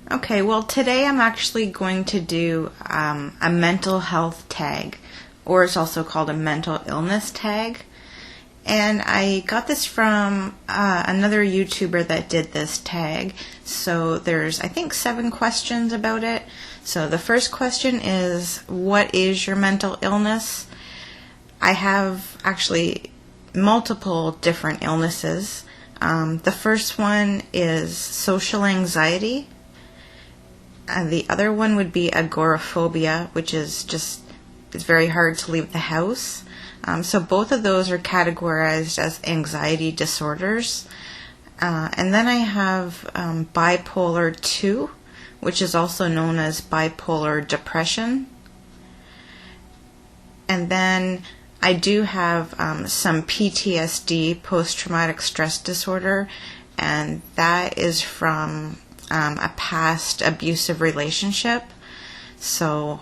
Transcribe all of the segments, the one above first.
Okay, well, today I'm actually going to do a mental health tag, or it's also called a mental illness tag. And I got this from another YouTuber that did this tag. So there's, I think, 7 questions about it. So the first question is, what is your mental illness? I have actually multiple different illnesses. The first one is social anxiety. The other one would be agoraphobia, which is just, it's very hard to leave the house. So both of those are categorized as anxiety disorders. And then I have bipolar 2, which is also known as bipolar depression. And then I do have some PTSD, post-traumatic stress disorder, and that is from a past abusive relationship. So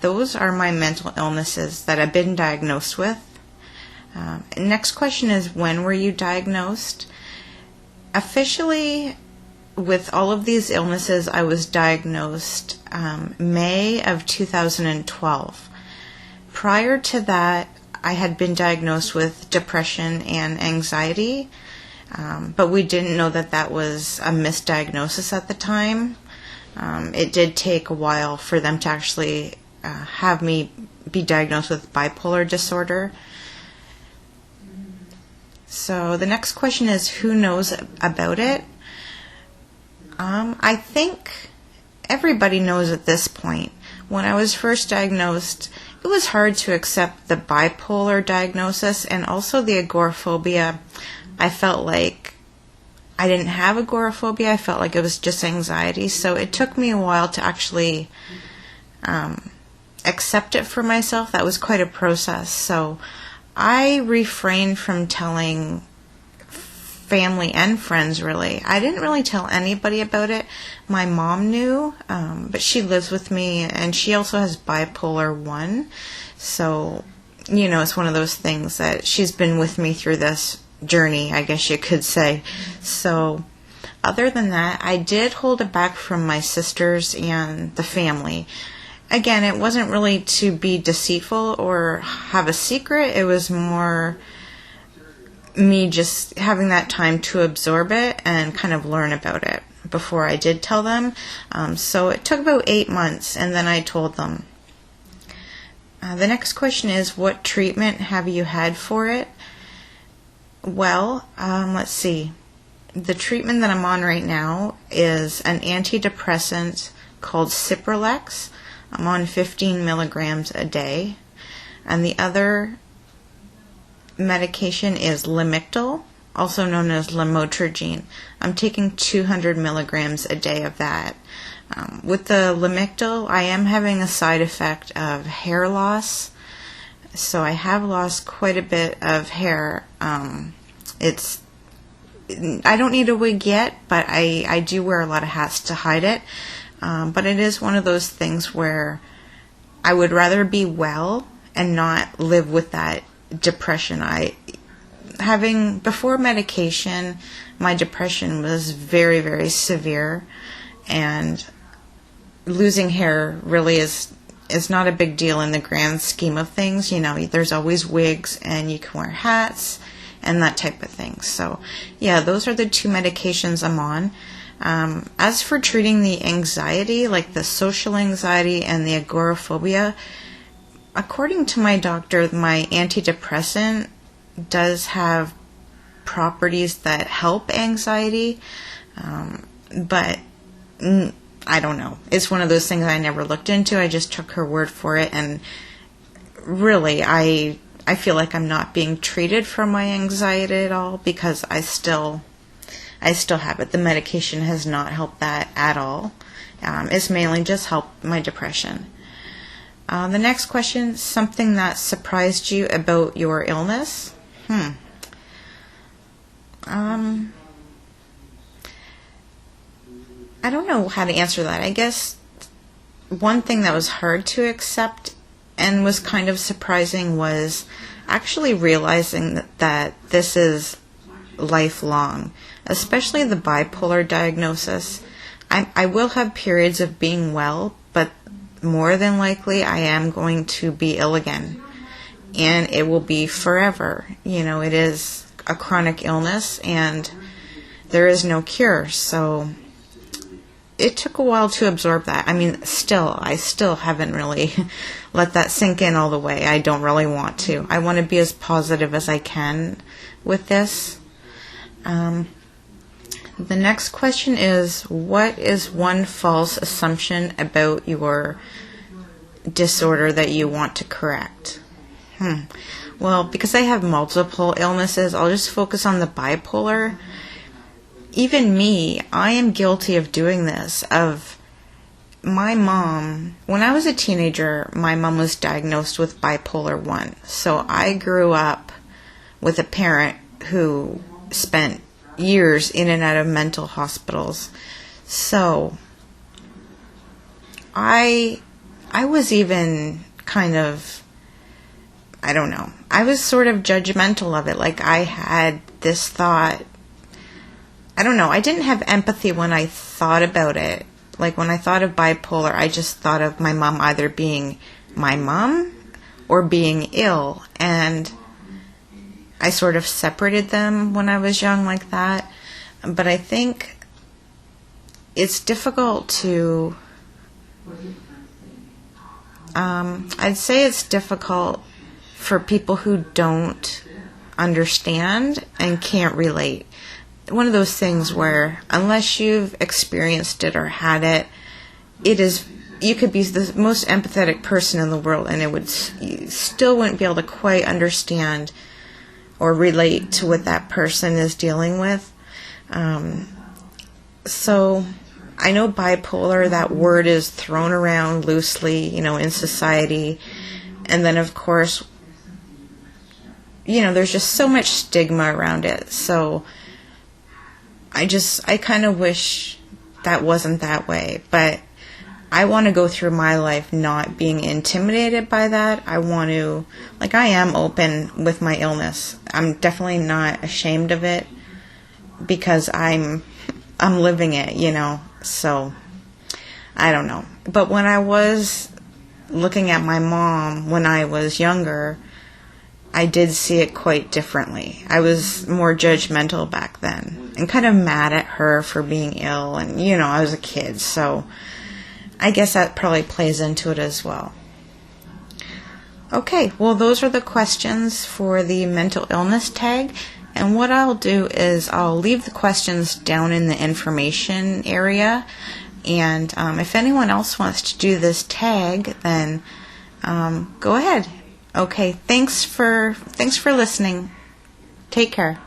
those are my mental illnesses that I've been diagnosed with. Next question is, when were you diagnosed? Officially, with all of these illnesses, I was diagnosed May of 2012. Prior to that, I had been diagnosed with depression and anxiety, but we didn't know that that was a misdiagnosis at the time. It did take a while for them to actually have me be diagnosed with bipolar disorder. So the next question is, who knows about it? I think everybody knows at this point. When I was first diagnosed, it was hard to accept the bipolar diagnosis and also the agoraphobia. I felt like I didn't have agoraphobia. I felt like it was just anxiety. So it took me a while to actually accept it for myself. That was quite a process. So I refrained from telling family and friends, really. I didn't really tell anybody about it. My mom knew, but she lives with me, and she also has bipolar 1. So, it's one of those things that she's been with me through this journey, I guess you could say. So, other than that, I did hold it back from my sisters and the family. Again, it wasn't really to be deceitful or have a secret. It was more me just having that time to absorb it and kind of learn about it before I did tell them. So it took about 8 months, and then I told them. The next question is, what treatment have you had for it? Well, let's see. The treatment that I'm on right now is an antidepressant called Cipralex. I'm on 15 milligrams a day. And the other medication is Lamictal, also known as lamotrigine. I'm taking 200 milligrams a day of that. With the Lamictal, I am having a side effect of hair loss. So I have lost quite a bit of hair. I don't need a wig yet, but I do wear a lot of hats to hide it. But it is one of those things where I would rather be well and not live with that depression. Before medication, my depression was very, very severe, and losing hair really is not a big deal in the grand scheme of things. There's always wigs, and you can wear hats and that type of thing. So yeah, those are the 2 medications I'm on. As for treating the anxiety, like the social anxiety and the agoraphobia, according to my doctor, my antidepressant does have properties that help anxiety, but I don't know. It's one of those things I never looked into. I just took her word for it, and really, I feel like I'm not being treated for my anxiety at all, because I still have it. The medication has not helped that at all. It's mainly just helped my depression. The next question, something that surprised you about your illness? I don't know how to answer that. I guess one thing that was hard to accept and was kind of surprising was actually realizing that this is lifelong, especially the bipolar diagnosis. I will have periods of being well, but more than likely I am going to be ill again. And it will be forever. It is a chronic illness, and there is no cure. So it took a while to absorb that. I still haven't really let that sink in all the way. I don't really want to. I want to be as positive as I can with this. The next question is, what is one false assumption about your disorder that you want to correct? Well, because I have multiple illnesses, I'll just focus on the bipolar. Even me, I am guilty of doing this. Of my mom, when I was a teenager, my mom was diagnosed with bipolar 1. So I grew up with a parent who spent years in and out of mental hospitals. So I was even kind of, I don't know, I was sort of judgmental of it. Like, I had this thought, I don't know, I didn't have empathy when I thought about it. Like, when I thought of bipolar, I just thought of my mom either being my mom or being ill. And I sort of separated them when I was young like that. But I think it's difficult to, I'd say it's difficult for people who don't understand and can't relate. One of those things where, unless you've experienced it or had it, you could be the most empathetic person in the world, and you still wouldn't be able to quite understand or relate to what that person is dealing with. So I know bipolar, that word is thrown around loosely, in society. And then, of course, there's just so much stigma around it. So I kind of wish that wasn't that way. But I want to go through my life not being intimidated by that. I am open with my illness. I'm definitely not ashamed of it because I'm living it, So I don't know. But when I was looking at my mom when I was younger, I did see it quite differently. I was more judgmental back then and kind of mad at her for being ill. And, I was a kid, so I guess that probably plays into it as well. Okay, well, those are the questions for the mental illness tag. And what I'll do is I'll leave the questions down in the information area. And if anyone else wants to do this tag, then go ahead. Okay, thanks for listening. Take care.